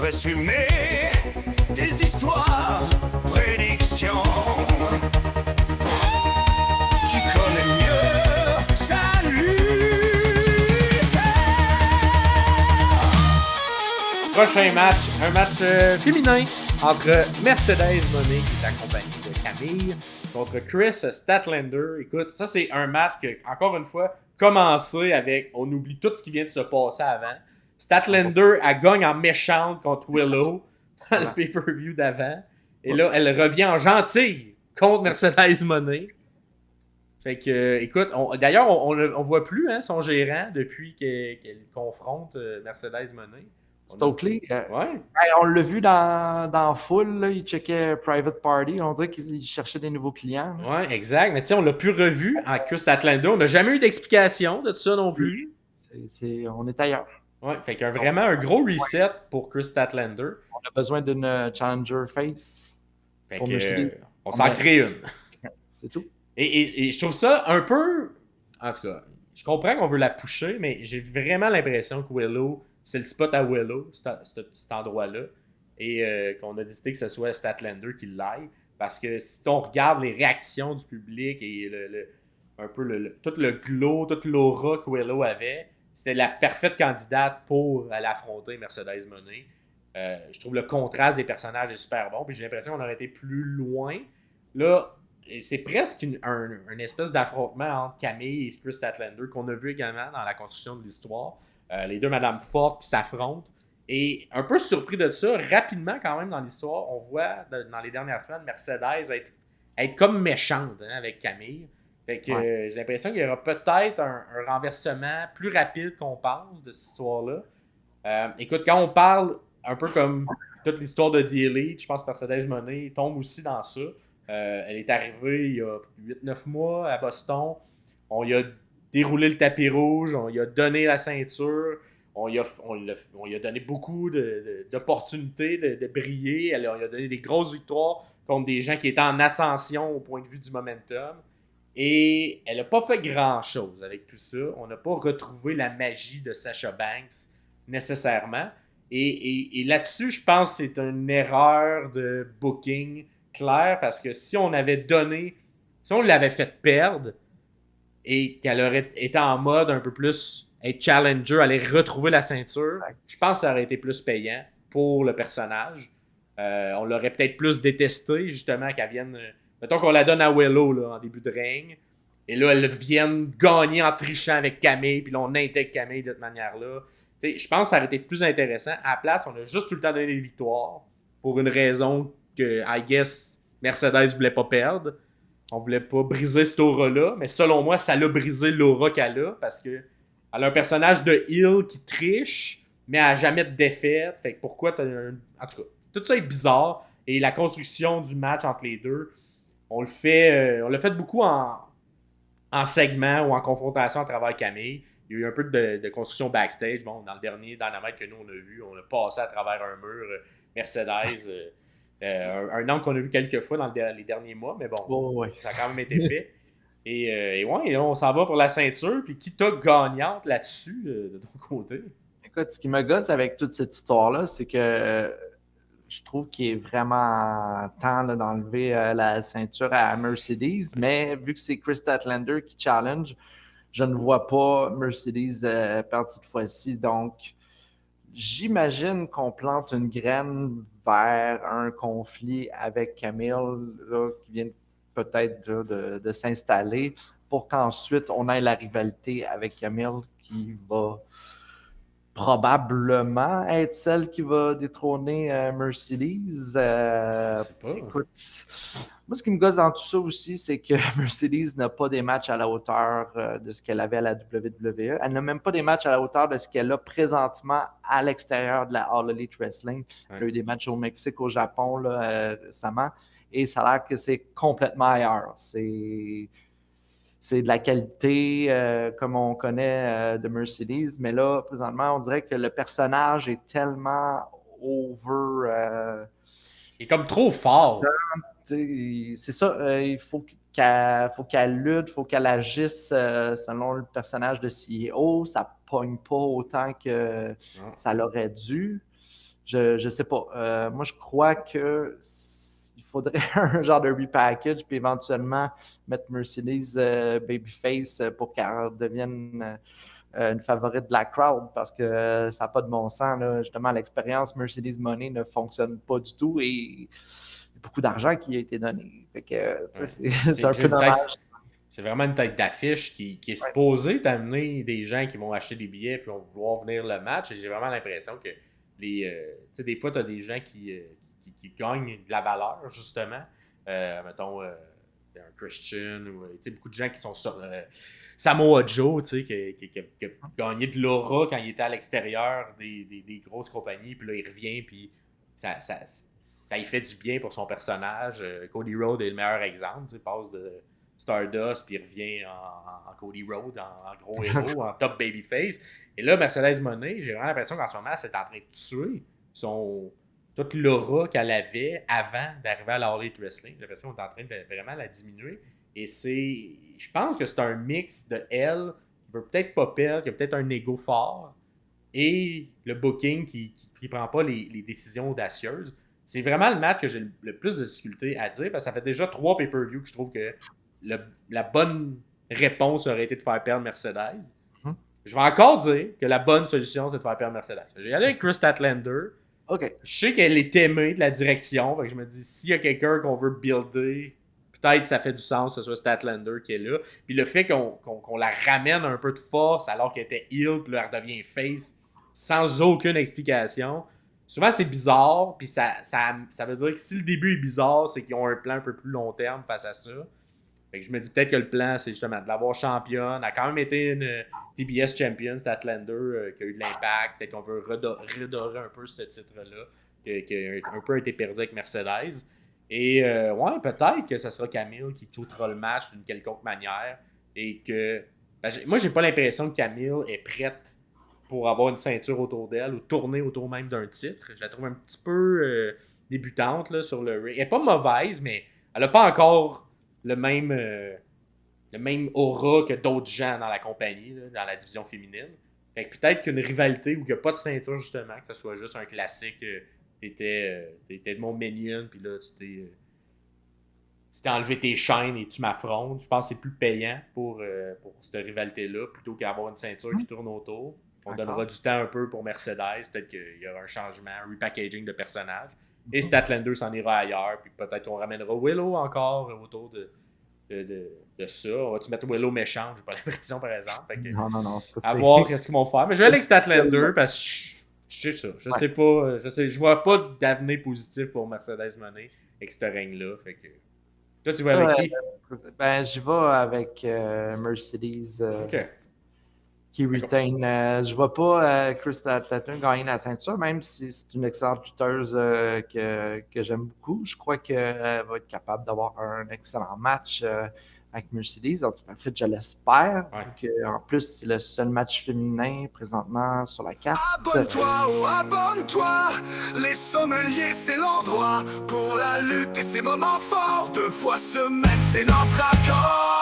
résumé des histoires, prédictions. Tu connais mieux, salut. Prochain match, un match féminin entre Mercedes Moné, qui est accompagnée de Camille, contre Chris Statlander. Écoute, ça c'est un match que, encore une fois, commencé avec, on oublie tout ce qui vient de se passer avant. Statlander, elle gagne en méchante contre Willow dans le pay-per-view d'avant. Et là, elle revient en gentille contre Mercedes Moné. Fait que, écoute, d'ailleurs, on voit plus son gérant depuis qu'elle confronte Mercedes Moné. Stokely, ouais. On l'a vu dans Full, là, il checkait Private Party. On dirait qu'il cherchait des nouveaux clients. Oui, exact. Mais tu sais, on l'a plus revu en Chris Statlander. On n'a jamais eu d'explication de ça non plus. On est ailleurs. Oui, fait qu'il y a vraiment un gros reset pour Chris Statlander. On a besoin d'une challenger face. Fait que, on s'en crée une. C'est tout. Et je trouve ça un peu... En tout cas, je comprends qu'on veut la pusher, mais j'ai vraiment l'impression que Willow... C'est le spot à Willow, cet endroit-là. Et qu'on a décidé que ce soit Statlander qui l'aille. Parce que si on regarde les réactions du public et un peu tout le glow, toute l'aura que Willow avait, c'était la parfaite candidate pour aller affronter Mercedes Moné. Je trouve le contraste des personnages est super bon. Puis j'ai l'impression qu'on aurait été plus loin. Là, c'est presque une espèce d'affrontement entre Camille et Chris Statlander qu'on a vu également dans la construction de l'histoire. Les deux Madame Forte qui s'affrontent. Et un peu surpris de ça, rapidement quand même dans l'histoire, on voit dans les dernières semaines Mercedes être comme méchante avec Camille. Fait que j'ai l'impression qu'il y aura peut-être un renversement plus rapide qu'on pense de cette histoire-là. Écoute, quand on parle un peu comme toute l'histoire de The Elite, je pense que Mercedes Moné tombe aussi dans ça. Elle est arrivée il y a 8-9 mois à Boston. On y a déroulé le tapis rouge, on lui a donné la ceinture, on lui a donné beaucoup d'opportunités de briller. On lui a donné des grosses victoires contre des gens qui étaient en ascension au point de vue du momentum. Et elle n'a pas fait grand-chose avec tout ça. On n'a pas retrouvé la magie de Sasha Banks nécessairement. Et là-dessus, je pense que c'est une erreur de booking clair, parce que si on l'avait fait perdre et qu'elle aurait été en mode un peu plus être challenger, aller retrouver la ceinture, je pense que ça aurait été plus payant pour le personnage. On l'aurait peut-être plus détesté, justement, qu'elle vienne... Mettons qu'on la donne à Willow là, en début de règne, et là, elle vienne gagner en trichant avec Camille, puis là, on intègre Camille de cette manière-là. T'sais, je pense que ça aurait été plus intéressant. À la place, on a juste tout le temps donné des victoires pour une raison que, I guess, Mercedes voulait pas perdre. On voulait pas briser cette aura-là, mais selon moi, ça l'a brisé l'aura qu'elle a, parce que elle a un personnage de heel qui triche, mais elle n'a jamais de défaite. Fait que pourquoi t'as un... En tout cas, tout ça est bizarre, et la construction du match entre les deux, on l'a fait beaucoup en segment ou en confrontation à travers Camille. Il y a eu un peu de construction backstage. Bon, dans le dernier Dynamite que nous on a vu, on a passé à travers un mur Mercedes, un angle qu'on a vu quelques fois dans les derniers mois, mais bon, ça a quand même été fait. Et là, on s'en va pour la ceinture. Puis qui t'a gagnante là-dessus de ton côté? Écoute, ce qui me gosse avec toute cette histoire-là, c'est que je trouve qu'il est vraiment temps là, d'enlever la ceinture à Mercedes, mais vu que c'est Chris Statlander qui challenge, je ne vois pas Mercedes perdre cette fois-ci. Donc, j'imagine qu'on plante une graine vers un conflit avec Camille là, qui vient peut-être de s'installer pour qu'ensuite on ait la rivalité avec Camille qui va probablement être celle qui va détrôner Mercedes. Écoute, moi, ce qui me gosse dans tout ça aussi, c'est que Mercedes n'a pas des matchs à la hauteur de ce qu'elle avait à la WWE. Elle n'a même pas des matchs à la hauteur de ce qu'elle a présentement à l'extérieur de la All Elite Wrestling. Elle a eu des matchs au Mexique, au Japon là, récemment, et ça a l'air que c'est complètement ailleurs. C'est de la qualité comme on connaît de Mercedes, mais là, présentement, on dirait que le personnage est tellement over... il est comme trop fort. C'est ça, il faut qu'elle lutte, il faut qu'elle agisse selon le personnage de CEO. Ça pogne pas autant que ça l'aurait dû. Je sais pas. Moi, je crois que il faudrait un genre de repackage, puis éventuellement mettre Mercedes Babyface pour qu'elle devienne une favorite de la crowd, parce que ça n'a pas de bon sens. Là. Justement, l'expérience Mercedes Money ne fonctionne pas du tout et il y a beaucoup d'argent qui a été donné. Fait que, c'est un peu dommage. C'est vraiment une tête d'affiche qui est supposée t'amener des gens qui vont acheter des billets et vont vouloir venir le match. Et j'ai vraiment l'impression que des fois, tu as des gens qui gagnent de la valeur, justement. Mettons, un Christian ou beaucoup de gens qui sont sur Samoa Joe, qui a gagné de l'aura quand il était à l'extérieur des grosses compagnies. Puis là, il revient, puis ça y fait du bien pour son personnage. Cody Rhodes est le meilleur exemple. Il passe de Stardust, puis il revient en Cody Rhodes, en gros héros, en top babyface. Et là, Mercedes Moné, j'ai vraiment l'impression qu'en ce moment, c'est en train de tuer toute l'aura qu'elle avait avant d'arriver à la All Elite Wrestling. J'ai l'impression qu'on est en train de vraiment la diminuer. Et je pense que c'est un mix de elle qui veut peut-être pas perdre, qui a peut-être un ego fort, et le booking qui prend pas les décisions audacieuses. C'est vraiment le match que j'ai le plus de difficulté à dire, parce que ça fait déjà 3 pay-per-views que je trouve que la bonne réponse aurait été de faire perdre Mercedes. Je vais encore dire que la bonne solution, c'est de faire perdre Mercedes. Je vais y aller avec Chris Statlander. Okay. Je sais qu'elle est aimée de la direction. Fait que je me dis, s'il y a quelqu'un qu'on veut builder, peut-être ça fait du sens que ce soit Statlander qui est là. Puis le fait qu'on la ramène un peu de force alors qu'elle était heel, puis là, elle redevient face sans aucune explication. Souvent, c'est bizarre. Puis ça veut dire que si le début est bizarre, c'est qu'ils ont un plan un peu plus long terme face à ça. Fait que je me dis peut-être que le plan, c'est justement de l'avoir championne. Elle a quand même été une TBS champion, Statlander, qui a eu de l'impact. Peut-être qu'on veut redorer un peu ce titre-là, qui a un peu été perdu avec Mercedes. Et ouais, peut-être que ça sera Camille qui toutera le match d'une quelconque manière. Et que. Moi, j'ai pas l'impression que Camille est prête pour avoir une ceinture autour d'elle ou tourner autour même d'un titre. Je la trouve un petit peu débutante là, sur le ring. Elle est pas mauvaise, mais elle a pas encore le même aura que d'autres gens dans la compagnie, là, dans la division féminine. Fait que peut-être qu'une rivalité où il n'y a pas de ceinture, justement, que ce soit juste un classique, t'étais de mon minion, puis là, tu t'es enlevé tes chaînes et tu m'affrontes. Je pense que c'est plus payant pour cette rivalité-là, plutôt qu'avoir une ceinture qui tourne autour. On donnera du temps un peu pour Mercedes, peut-être qu'il y aura un changement, un repackaging de personnages. Et Statlander s'en ira ailleurs, puis peut-être qu'on ramènera Willow encore autour de ça. On va-tu mettre Willow méchant? J'ai pas l'impression, par exemple. Fait que, non. À voir qu'est-ce qu'ils vont faire. Mais je vais aller avec Statlander parce que je sais ça. Je sais pas. Je vois pas d'avenir positif pour Mercedes Moné avec ce règne-là. Fait que. Toi, tu vas avec qui? Ben, j'y vais avec Mercedes. OK. Qui retain. Je ne vois pas Chris Statlander gagner la ceinture, même si c'est une excellente lutteuse que j'aime beaucoup. Je crois qu'elle va être capable d'avoir un excellent match avec Mercedes. En fait, je l'espère. Ouais. En plus, c'est le seul match féminin présentement sur la carte. Abonne-toi. Les sommeliers, c'est l'endroit pour la lutte et ses moments forts. 2 fois semaine, c'est notre accord.